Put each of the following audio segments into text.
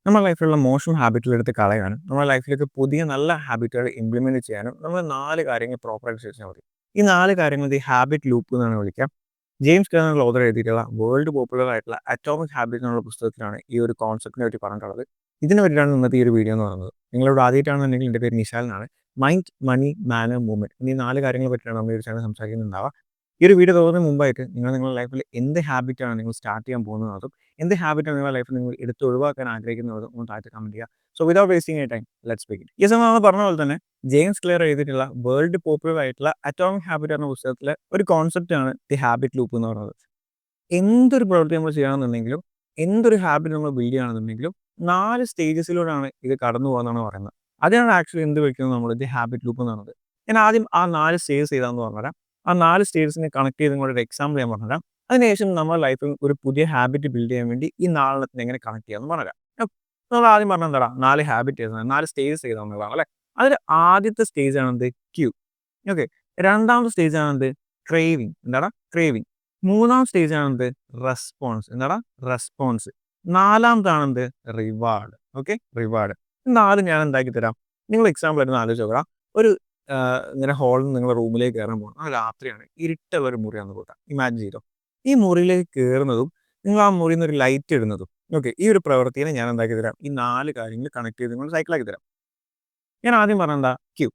നമ്മുടെ ലൈഫിലുള്ള മോശം ഹാബിറ്റുകളെടുത്ത് കളയാനും നമ്മുടെ ലൈഫിലേക്ക് പുതിയ നല്ല ഹാബിറ്റുകൾ ഇംപ്ലിമെൻറ്റ് ചെയ്യാനും നമ്മൾ 4 കാര്യങ്ങൾ പ്രോപ്പറായിട്ട് ചെയ്താൽ മതി. ഈ 4 കാര്യങ്ങൾ ദി ഹാബിറ്റ് ലൂപ്പ് എന്നാണ് വിളിക്കുക. ജെയിംസ് ക്ലിയർ എന്നുള്ള ഓഥർ എഴുതിയിട്ടുള്ള വേൾഡ് പോപ്പുലർ ആയിട്ടുള്ള അറ്റോമിക് ഹാബിറ്റ് എന്നുള്ള പുസ്തകത്തിലാണ് ഈ ഒരു കോൺസെപ്റ്റിനെ പറ്റി പറഞ്ഞിട്ടുള്ളത്. ഇതിനെ പറ്റിയാണ് ഇന്നത്തെ ഈ ഒരു വീഡിയോ എന്ന് പറയുന്നത്. നിങ്ങളിവിടെ ആദ്യമായിട്ടാണെന്നുണ്ടെങ്കിൽ എൻ്റെ പേര് നിശാൽ എന്നാണ്. മൈൻഡ്, മണി, മാനർ, മൂവ്മെൻറ്റ് എന്നീ 4 കാര്യങ്ങളെ പറ്റിയാണ് നമ്മൾ ഈ ഒരു ചാനൽ സംസാരിക്കുന്നുണ്ടാവുക. ഈ ഒരു വീഡിയോ തുടങ്ങുന്നതിന് മുമ്പായിട്ട് നിങ്ങളുടെ ലൈഫിൽ എന്ത് ഹാബിറ്റാണ് നിങ്ങൾ സ്റ്റാർട്ട് ചെയ്യാൻ പോകുന്നതും എന്ത് ഹാബിറ്റാണ് നിങ്ങളുടെ ലൈഫിൽ നിങ്ങൾ എടുത്ത് ഒഴിവാക്കാൻ ആഗ്രഹിക്കുന്നതും ഒന്ന് താഴത്ത് കമൻറ്റ് ചെയ്യുക. So without wasting A time let's begin. ഈ സമയം നമ്മൾ പറഞ്ഞ പോലെ തന്നെ ജെയിംസ് ക്ലിയർ എഴുതിയിട്ടുള്ള വേൾഡ് പോപ്പുലർ ആയിട്ടുള്ള അറ്റോമിക് ഹാബിറ്റ് എന്ന പുസ്തകത്തിലെ ഒരു കോൺസെപ്റ്റാണ് ദി ഹാബിറ്റ് ലൂപ്പ് എന്ന് പറയുന്നത്. എന്തൊരു പ്രവൃത്തി നമ്മൾ ചെയ്യണമെന്നുണ്ടെങ്കിലും എന്തൊരു ഹാബിറ്റ് നമ്മൾ ബിൽഡ് ചെയ്യുകയാണെന്നുണ്ടെങ്കിലും 4 സ്റ്റേജസിലൂടെയാണ് ഇത് കടന്നു പോകുന്നതാണ് പറയുന്നത്. അതിനാണ് ആക്ച്വലി എന്ത് വിളിക്കുന്നത് നമ്മൾ ദി ഹാബിറ്റ് ലൂപ്പ് എന്ന് പറയുന്നത്. ഞാൻ ആദ്യം ആ 4 സ്റ്റേജസ് ഏതാണെന്ന് പറഞ്ഞുതരാം. ആ 4 സ്റ്റേജസിനെ കണക്ട് ചെയ്ത് കൂടെ ഒരു എക്സാമ്പിൾ ഞാൻ പറഞ്ഞുതരാം. അതിനുശേഷം നമ്മുടെ ലൈഫിൽ ഒരു പുതിയ ഹാബിറ്റ് ബിൽഡ് ചെയ്യാൻ വേണ്ടി ഈ 4 എങ്ങനെ കണക്ട് ചെയ്യാമെന്ന് പറഞ്ഞുതരാം. നമ്മൾ ആദ്യം പറഞ്ഞാൽ എന്താ 4 ഹാബിറ്റ് ഏതാണ്, 4 സ്റ്റേജസ് ഏതാണെന്നുള്ളതാണ് അല്ലേ. അതിൽ ആദ്യത്തെ സ്റ്റേജ് ആണെന്ത് ക്യൂ. ഓക്കെ. രണ്ടാമത്തെ സ്റ്റേജ് ആണെന്ത് ക്രേവിങ്. എന്താടാ ക്രേവിങ്. മൂന്നാം സ്റ്റേജ് ആണെന്ത് റെസ്പോൺസ്. എന്താടാ റെസ്പോൺസ്. നാലാമതാണെന്ത് റിവാർഡ്. Okay, reward. 4 ഞാൻ എന്താക്കി തരാം. നിങ്ങൾ എക്സാമ്പിൾ ആയിട്ട് ആലോചിച്ച് നോക്കാം. ഒരു ഇങ്ങനെ ഹാളിൽ നിന്ന് നിങ്ങളുടെ റൂമിലേക്ക് കയറാൻ പോകണം. അത് രാത്രിയാണ്, ഇരുട്ടുള്ള ഒരു മുറിയാണെന്ന് കൂട്ടാം. ഇമാജിൻ ചെയ്തോ. ഈ മുറിയിലേക്ക് കയറുന്നതും നിങ്ങൾ ആ മുറിയിൽ നിന്ന് ഒരു ലൈറ്റ് ഇടുന്നതും ഓക്കെ, ഈ ഒരു പ്രവൃത്തിയെ ഞാൻ എന്താക്കി തരാം. ഈ 4 കാര്യങ്ങൾ കണക്ട് ചെയ്ത് നിങ്ങൾ സൈക്കിളാക്കി തരാം. ഞാൻ ആദ്യം പറഞ്ഞ എന്താ ക്യൂ.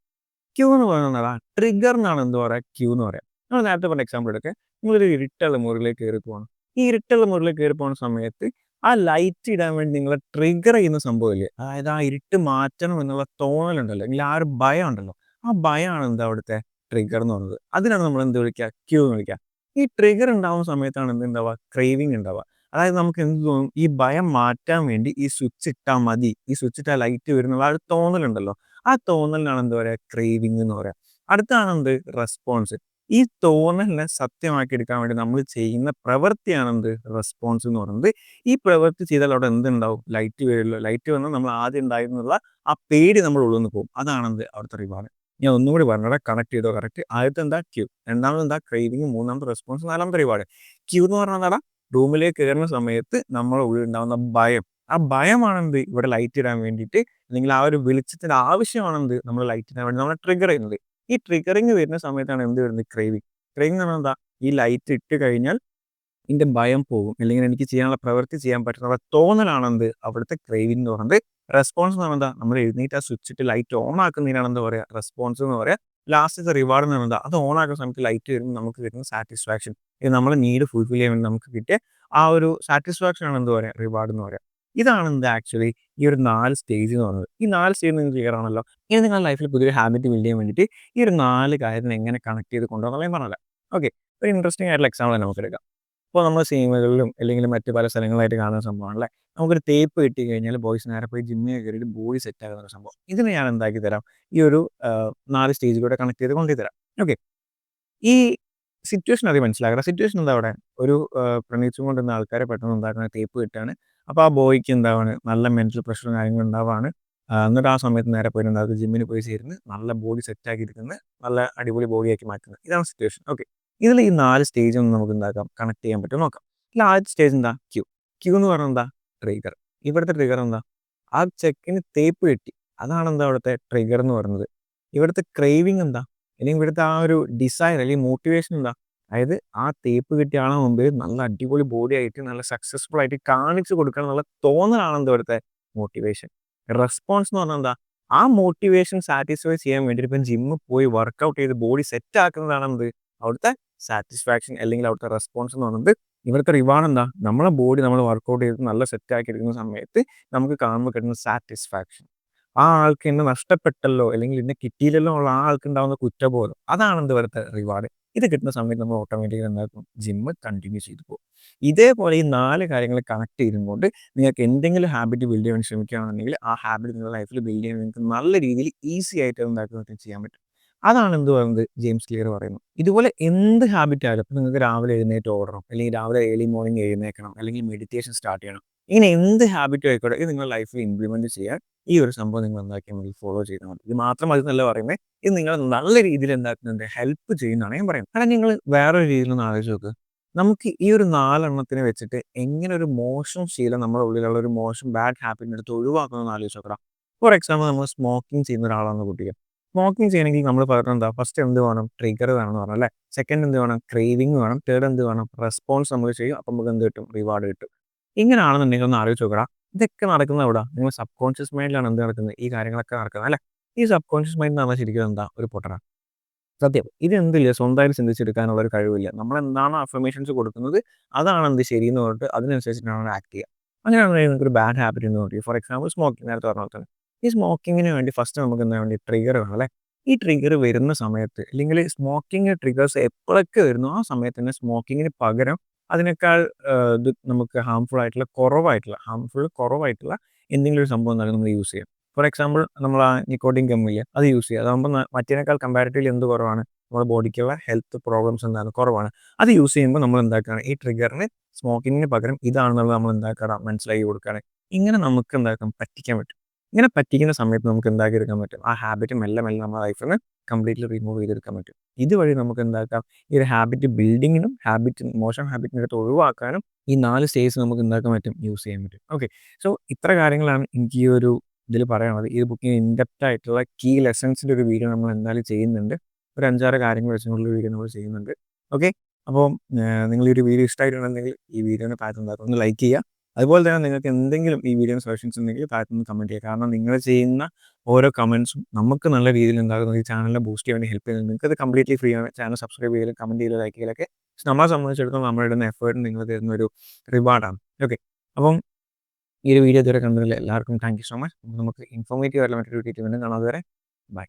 ക്യൂ എന്ന് പറയുന്നത് എന്താ ട്രിഗർ എന്നാണ് എന്ത് പറയുക ക്യൂ എന്ന് പറയാം. നമ്മൾ നേരത്തെ പറഞ്ഞ എക്സാമ്പിൾ എടുക്കുക. നിങ്ങളൊരു ഇരുട്ടുള്ള മുറിയിലേക്ക് കയറി പോകണം. ഈ ഇരുട്ടുള്ള മുറിയിലേക്ക് കയറി പോകുന്ന സമയത്ത് ആ ലൈറ്റ് ഇടാൻ വേണ്ടി നിങ്ങളെ ട്രിഗർ ചെയ്യുന്ന സംഭവമില്ലേ, അതായത് ആ ഇരുട്ട് മാറ്റണം എന്നുള്ള തോന്നലുണ്ടല്ലോ, അല്ലെങ്കിൽ ആ ഒരു ഭയം ഉണ്ടല്ലോ, ആ ഭയമാണ് എന്താ അവിടുത്തെ ട്രിഗർ എന്ന് പറയുന്നത്. അതിനാണ് നമ്മൾ എന്ത് വിളിക്കുക ക്യൂ എന്ന് വിളിക്കുക. ഈ ട്രിഗർ ഉണ്ടാവുന്ന സമയത്താണ് എന്ത് ഉണ്ടാവുക ക്രേവിങ് ഉണ്ടാവുക. അതായത് നമുക്ക് എന്ത് തോന്നും, ഈ ഭയം മാറ്റാൻ വേണ്ടി ഈ സ്വിച്ച് ഇട്ടാൽ മതി, ഈ സ്വിച്ച് ഇട്ടാൽ ലൈറ്റ് വരുന്നുള്ള ആ ഒരു തോന്നലുണ്ടല്ലോ, ആ തോന്നലിനാണ് എന്താ പറയുക ക്രേവിങ് എന്ന് പറയുക. അടുത്താണ് എന്ത് റെസ്പോൺസ്. ഈ തോന്നലിനെ സത്യമാക്കി എടുക്കാൻ വേണ്ടി നമ്മൾ ചെയ്യുന്ന പ്രവൃത്തിയാണ് എന്ത് റെസ്പോൺസ് എന്ന് പറയുന്നത്. ഈ പ്രവൃത്തി ചെയ്താൽ അവിടെ എന്തുണ്ടാവും, ലൈറ്റ് വരുമല്ലോ. ലൈറ്റ് വന്നാൽ നമ്മൾ ആദ്യം ഉണ്ടായിരുന്നുള്ള ആ പേടി നമ്മൾ ഉള്ളിൽ പോകും. അതാണെന്ത് അവിടുത്തെ റിവാർഡ്. ഞാൻ ഒന്നുകൂടി പറഞ്ഞാൽ കണക്ട് ചെയ്തോ കറക്റ്റ്. ആദ്യത്തെ എന്താ ക്യൂ, രണ്ടാമത് എന്താ ക്രേവിങ്, മൂന്നാമത്തെ റെസ്പോൺസ്, നാലാമത്തെ റിവാർഡ്. ക്യൂ എന്ന് പറഞ്ഞാൽ എന്താ റൂമിലേക്ക് കയറുന്ന സമയത്ത് നമ്മുടെ ഉള്ളിൽ ഉണ്ടാകുന്ന ഭയം. ആ ഭയമാണെന്ത് ഇവിടെ ലൈറ്റ് ഇടാൻ വേണ്ടിയിട്ട്, അല്ലെങ്കിൽ ആ ഒരു വെളിച്ചത്തിന്റെ ആവശ്യമാണെന്ത് നമ്മൾ ലൈറ്റ് ഇടാൻ വേണ്ടി നമ്മളെ ട്രിഗർ ചെയ്യുന്നത്. ഈ ട്രിഗറിങ് വരുന്ന സമയത്താണ് എന്ത് വരുന്നത് ക്രേവിങ്. ക്രേവിങ് എന്ന് പറഞ്ഞാൽ എന്താ, ഈ ലൈറ്റ് ഇട്ട് കഴിഞ്ഞാൽ എൻ്റെ ഭയം പോകും, അല്ലെങ്കിൽ എനിക്ക് ചെയ്യാനുള്ള പ്രവൃത്തി ചെയ്യാൻ പറ്റുന്ന തോന്നലാണെന്ത് അവിടുത്തെ ക്രേവിങ് എന്ന് പറയുന്നത്. റെസ്പോൺസ് എന്ന് പറഞ്ഞാൽ നമ്മൾ എഴുന്നേറ്റ് ആ സ്വിച്ച് ഇട്ട് ലൈറ്റ് ഓൺ ആക്കുന്നതിനാണ് എന്താ പറയുക റെസ്പോൺസ് എന്ന് പറയുക. ലാസ്റ്റത്തെ റിവാർഡ് എന്ന് പറയുന്നത് അത് ഓൺ ആക്കുന്ന സമയത്ത് ലൈറ്റ് വരുമ്പോൾ നമുക്ക് കിട്ടുന്ന സാറ്റിസ്ഫാക്ഷൻ. ഇത് നമ്മളെ നീഡ് ഫുൾഫിൽ ചെയ്യാൻ വേണ്ടി നമുക്ക് കിട്ടിയ ആ ഒരു സാറ്റിസ്ഫാക്ഷൻ ആണ് എന്ത് പറയുക റിവാർഡ് എന്ന് പറയുക. ഇതാണ് എന്ത് ആക്ച്വലി ഈ ഒരു 4 സ്റ്റേജ് എന്ന് പറയുന്നത്. ഈ 4 സ്റ്റേജ് നിങ്ങൾക്ക് ക്ലിയർ ആണല്ലോ. ഇനി നിങ്ങളുടെ ലൈഫിൽ പുതിയൊരു ഹാബിറ്റ് ബിൽഡ് ചെയ്യാൻ വേണ്ടിയിട്ട് ഈ ഒരു 4 കാര്യത്തിന് എങ്ങനെ കണക്ട് ചെയ്ത് കൊണ്ടുപോകുന്നത് ഞാൻ പറഞ്ഞില്ല. ഓക്കെ, ഒരു ഇൻട്രസ്റ്റിംഗ് ആയിട്ടുള്ള എക്സാമ്പിൾ നമുക്ക് എടുക്കാം. ഇപ്പോൾ നമ്മൾ സിനിമകളിലും അല്ലെങ്കിൽ മറ്റ് പല സ്ഥലങ്ങളായിട്ട് കാണുന്ന സംഭവമാണല്ലേ, നമുക്കൊരു തേപ്പ് കിട്ടി കഴിഞ്ഞാൽ ബോയ്സ് നേരെ പോയി ജിമ്മിൽ കയറിയിട്ട് ബോഡി സെറ്റ് ആകുന്ന ഒരു സംഭവം. ഇതിന് ഞാൻ എന്താക്കി തരാം, ഈ ഒരു 4 സ്റ്റേജിലൂടെ കണക്ട് ചെയ്ത് കൊണ്ടുതരാം. ഓക്കെ, ഈ സിറ്റുവേഷൻ അത് മനസ്സിലാക്കുക. സിറ്റുവേഷൻ എന്താ, അവിടെ ഒരു പ്രണയിച്ചും കൊണ്ടിരുന്ന ആൾക്കാരെ പെട്ടെന്ന് ഉണ്ടാക്കുന്ന തേപ്പ് കിട്ടുകയാണ്. അപ്പോൾ ആ ബോയ്ക്ക് എന്താണ് നല്ല മെന്റൽ പ്രഷറും കാര്യങ്ങളും ഉണ്ടാവുകയാണ്. എന്നിട്ട് ആ സമയത്ത് നേരെ പോയിട്ട് എന്താക്കും ജിമ്മിന് പോയി ചേരുന്നത്, നല്ല ബോഡി സെറ്റ് ആക്കിയിരിക്കുന്നത്, നല്ല അടിപൊളി ബോഡിയാക്കി മാറ്റുന്നത്. ഇതാണ് സിറ്റുവേഷൻ. ഓക്കെ, ഇതിൽ ഈ 4 സ്റ്റേജ് ഒന്ന് നമുക്ക് എന്താക്കാം കണക്ട് ചെയ്യാൻ പറ്റും നോക്കാം. ഇതിൽ ആദ്യത്തെ സ്റ്റേജ് എന്താ ക്യൂ. ക്യൂ എന്ന് പറഞ്ഞാൽ എന്താ ട്രിഗർ. ഇവിടുത്തെ ട്രിഗർ എന്താ, ആ ചെക്കിന് തേപ്പ് കിട്ടി, അതാണ് എന്താ അവിടുത്തെ ട്രിഗർ എന്ന് പറയുന്നത്. ഇവിടുത്തെ ക്രേവിങ് എന്താ, അല്ലെങ്കിൽ ഇവിടുത്തെ ആ ഒരു ഡിസയർ അല്ലെങ്കിൽ മോട്ടിവേഷൻ എന്താ, അതായത് ആ തേപ്പ് കിട്ടിയ ആളെ മുമ്പിൽ നല്ല അടിപൊളി ബോഡി ആയിട്ട് നല്ല സക്സസ്ഫുൾ ആയിട്ട് കാണിച്ചു കൊടുക്കണം എന്നുള്ള തോന്നലാണ് എന്താ ഇവിടുത്തെ മോട്ടിവേഷൻ. റെസ്പോൺസ് എന്ന് പറഞ്ഞാൽ എന്താ, ആ മോട്ടിവേഷൻ സാറ്റിസ്ഫൈ ചെയ്യാൻ വേണ്ടിയിട്ട് ഇപ്പം ജിമ്മിൽ പോയി വർക്കൗട്ട് ചെയ്ത് ബോഡി സെറ്റ് ആക്കുന്നതാണ് എന്ത് അവിടുത്തെ സാറ്റിസ്ഫാക്ഷൻ അല്ലെങ്കിൽ അവിടുത്തെ റെസ്പോൺസ് എന്ന് പറയുന്നത്. ഇവിടുത്തെ റിവാർഡ് എന്താ, നമ്മളെ ബോഡി നമ്മൾ വർക്കൗട്ട് ചെയ്ത് നല്ല സെറ്റ് ആക്കി എടുക്കുന്ന സമയത്ത് നമുക്ക് കാണുമ്പോൾ കിട്ടുന്ന സാറ്റിസ്ഫാക്ഷൻ. ആ ആൾക്ക് എന്നെ നഷ്ടപ്പെട്ടല്ലോ അല്ലെങ്കിൽ എന്നെ കിട്ടിയില്ലല്ലോ ഉള്ള ആ ആൾക്ക് ഉണ്ടാകുന്ന കുറ്റബോധം, അതാണ് എന്ത് ഇവിടുത്തെ റിവാർഡ്. ഇത് കിട്ടുന്ന സമയത്ത് നമ്മൾ ഓട്ടോമാറ്റിക്കലി എന്താക്കും ജിമ്മ് കണ്ടിന്യൂ ചെയ്തു പോകും. ഇതേപോലെ ഈ 4 കാര്യങ്ങൾ കണക്ട് ചെയ്തുകൊണ്ട് നിങ്ങൾക്ക് എന്തെങ്കിലും ഹാബിറ്റ് ബിൽഡ് ചെയ്യാൻ ശ്രമിക്കുകയാണെന്നുണ്ടെങ്കിൽ ആ ഹാബിറ്റ് നിങ്ങളുടെ ലൈഫിൽ ബിൽഡ് ചെയ്യാൻ നിങ്ങൾക്ക് നല്ല രീതിയിൽ ഈസി ആയിട്ട് എന്താക്കുന്നത് ചെയ്യാൻ പറ്റും. അതാണ് എന്ത് പറയുന്നത് ജെയിംസ് ക്ലിയർ പറയുന്നു. ഇതുപോലെ എന്ത് ഹാബിറ്റ് ആയാലും, ഇപ്പം നിങ്ങൾക്ക് രാവിലെ എഴുന്നേറ്റ് ഓടണം, അല്ലെങ്കിൽ രാവിലെ ഏർലി മോർണിംഗ് എഴുന്നേൽക്കണം, അല്ലെങ്കിൽ മെഡിറ്റേഷൻ സ്റ്റാർട്ട് ചെയ്യണം, ഇങ്ങനെ എന്ത് ഹാബിറ്റും ആയിക്കോട്ടെ, ഇത് നിങ്ങളുടെ ലൈഫിൽ ഇംപ്ലിമെന്റ് ചെയ്യാൻ ഈ ഒരു സംഭവം നിങ്ങൾ എന്താക്കിയാൽ മതി, ഫോളോ ചെയ്താൽ മതി. ഇത് മാത്രം മതി എന്നല്ല പറയുന്നത്, ഇത് നിങ്ങൾ നല്ല രീതിയിൽ എന്താക്കുന്നുണ്ട് ഹെൽപ്പ് ചെയ്യുന്നതാണ് ഞാൻ പറയുന്നത്. കാരണം നിങ്ങൾ വേറൊരു രീതിയിലൊന്ന് ആലോചിച്ച് നോക്ക്. നമുക്ക് ഈ ഒരു 4 എണ്ണത്തിനെ വെച്ചിട്ട് എങ്ങനെ ഒരു മോശം ശീലം നമ്മുടെ ഉള്ളിലുള്ള ഒരു മോശം ബാഡ് ഹാബിറ്റിനെ എടുത്ത് ഒഴിവാക്കണമെന്ന് ആലോചിച്ച് നോക്കണം. ഫോർ എക്സാമ്പിൾ നമ്മൾ സ്മോക്കിംഗ് ചെയ്യുന്ന ഒരാളാണെന്ന് കൂട്ടിക്കോ. സ്മോക്കിംഗ് ചെയ്യണമെങ്കിൽ നമ്മൾ പറഞ്ഞത് എന്താ? ഫസ്റ്റ് എന്ത് വേണം? ട്രിഗർ വേണമെന്ന് പറഞ്ഞു അല്ലേ? സെക്കൻഡ് എന്ത് വേണം? ക്രേവിംഗ് വേണം. തേർഡ് എന്ത് വേണം? റെസ്പോൺസ് നമ്മൾ ചെയ്യും. അപ്പം നമുക്ക് എന്ത് കിട്ടും? റിവാർഡ് കിട്ടും. ഇങ്ങനെയാണെന്നുണ്ടെങ്കിൽ ഒന്ന് ആലോചിച്ച് നോക്കടാ. ഇതൊക്കെ നടക്കുന്നത് എവിടാ? നിങ്ങളുടെ സബ് കോൺഷ്യസ് മൈൻഡിലാണ് എന്ത് നടക്കുന്നത്? ഈ കാര്യങ്ങളൊക്കെ നടക്കുന്നത് അല്ലേ? ഈ സബ് കോൺഷ്യസ് മൈൻഡ് എന്ന് പറഞ്ഞാൽ ശരിക്കും എന്താ? ഒരു പൊട്ടനാ. സത്യം. ഇതെന്തില്ല സ്വന്തമായിട്ട് ചിന്തിച്ചെടുക്കാനുള്ള ഒരു കഴിവില്ല. നമ്മളെന്താണോ അഫർമേഷൻസ് കൊടുക്കുന്നത്, അതാണ് എന്ത് ശരിയെന്ന് പറഞ്ഞിട്ട് അതിനനുസരിച്ചിട്ടാണ് ആക്ട് ചെയ്യുക. അങ്ങനെയാണെന്നുണ്ടെങ്കിൽ നിങ്ങൾക്കൊരു ബാഡ് ഹാബിറ്റ് എന്ന് നോക്കി. ഫോർ എക്സാമ്പിൾ സ്മോക്കിംഗ് നേരത്തെ പറഞ്ഞ പോലെ തന്നെ. ഈ സ്മോക്കിങ്ങിന് വേണ്ടി ഫസ്റ്റ് നമുക്ക് എന്താ വേണ്ടി ട്രിഗർ വേണം അല്ലേ? ഈ ട്രിഗർ വരുന്ന സമയത്ത് അല്ലെങ്കിൽ സ്മോക്കിംഗ് ട്രിഗേഴ്സ് എപ്പോഴൊക്കെ വരുന്നോ ആ സമയത്ത് തന്നെ സ്മോക്കിങ്ങിന് പകരം അതിനേക്കാൾ ഇത് നമുക്ക് ഹാർംഫുൾ കുറവായിട്ടുള്ള എന്തെങ്കിലും ഒരു സംഭവം എന്തായാലും നമ്മൾ യൂസ് ചെയ്യാം. ഫോർ എക്സാമ്പിൾ നമ്മൾ ആ നിക്കോട്ടിൻ ഗമ്മില്ലേ അത് യൂസ് ചെയ്യുക. അതാകുമ്പോൾ മറ്റേനേക്കാൾ കമ്പാരിറ്റീവ്ലി എന്ത് കുറവാണ്? നമ്മുടെ ബോഡിക്കുള്ള ഹെൽത്ത് പ്രോബ്ലംസ് എന്താണ് കുറവാണ്. അത് യൂസ് ചെയ്യുമ്പോൾ നമ്മൾ എന്താക്കുകയാണ് ഈ ട്രിഗറിന് സ്മോക്കിങ്ങിന് പകരം ഇതാണെന്നുള്ളത് നമ്മൾ എന്താക്കണം മനസ്സിലാക്കി കൊടുക്കുകയാണ്. ഇങ്ങനെ നമുക്ക് എന്താക്കാം പറ്റിക്കാൻ പറ്റും. ഇങ്ങനെ പറ്റിക്കുന്ന സമയത്ത് നമുക്ക് എന്താക്കിയെടുക്കാൻ പറ്റും? ആ ഹാബിറ്റ് മെല്ലെ മെല്ലെ നമ്മുടെ ലൈഫിൽ നിന്ന് കംപ്ലീറ്റ്ലി റിമൂവ് ചെയ്തെടുക്കാൻ പറ്റും. ഇതുവഴി നമുക്ക് എന്താക്കാം ഈ ഒരു ഹാബിറ്റ് ബിൽഡിങ്ങിനും മോശം ഹാബിറ്റിനെ എടുത്ത് ഒഴിവാക്കാനും ഈ 4 സ്റ്റേജ് നമുക്ക് എന്താക്കാൻ പറ്റും? യൂസ് ചെയ്യാൻ പറ്റും. ഓക്കെ. സോ ഇത്ര കാര്യങ്ങളാണ് എനിക്ക് ഈ ഒരു ഇതിൽ പറയാനുള്ളത്. ഈ ബുക്കിന് ഇൻഡെപ്ത് ആയിട്ടുള്ള കീ ലെസൺസിൻ്റെ ഒരു വീഡിയോ നമ്മൾ എന്തായാലും ചെയ്യുന്നുണ്ട്. ഒരു 5, 6 കാര്യങ്ങൾ വെച്ചുകൊണ്ടുള്ള വീഡിയോ നമ്മൾ ചെയ്യുന്നുണ്ട്. ഓക്കെ. അപ്പോൾ നിങ്ങൾ ഈ ഒരു വീഡിയോ ഇഷ്ടമായിട്ടുണ്ടെങ്കിൽ ഈ വീഡിയോനെ താഴത്ത് എന്താക്കും ഒന്ന് ലൈക്ക് ചെയ്യുക. അതുപോലെ തന്നെ നിങ്ങൾക്ക് എന്തെങ്കിലും ഈ വീഡിയോന് സജഷൻസ് ഉണ്ടെങ്കിൽ താഴത്തുനിന്ന് കമൻറ്റ് ചെയ്യുക. കാരണം നിങ്ങൾ ചെയ്യുന്ന ഓരോ കമൻറ്റ്സും നമുക്ക് നല്ല രീതിയിൽ എന്താകുന്നത് ഈ ചാനലിനെ ബൂസ്റ്റ് ചെയ്യാൻ വേണ്ടി ഹെൽപ്പ് ചെയ്യുന്നത്. നിങ്ങൾക്കത് കംപ്ലീറ്റ്ലി ഫ്രീ ആണ്. ചാനൽ സബ്സ്ക്രൈബ് ചെയ്യലും കമൻറ്റ് ചെയ്യലും ലൈക്ക് ചെയ്യലൊക്കെ നമ്മളെ സംബന്ധിച്ചിടത്തോളം നമ്മളിടുന്ന എഫേർട്ടിന് നിങ്ങൾ തരുന്ന ഒരു റിവാർഡാണ്. ഓക്കെ. അപ്പം ഈ ഒരു വീഡിയോ ഇതുവരെ കണ്ടതിൽ എല്ലാവർക്കും താങ്ക് യു സോ മച്ച്. നമുക്ക് ഇൻഫോർമേറ്റീവ് ആയിട്ടുള്ള മറ്റൊരു വീഡിയോ വീണ്ടും കാണാതെ വരെ ബൈ.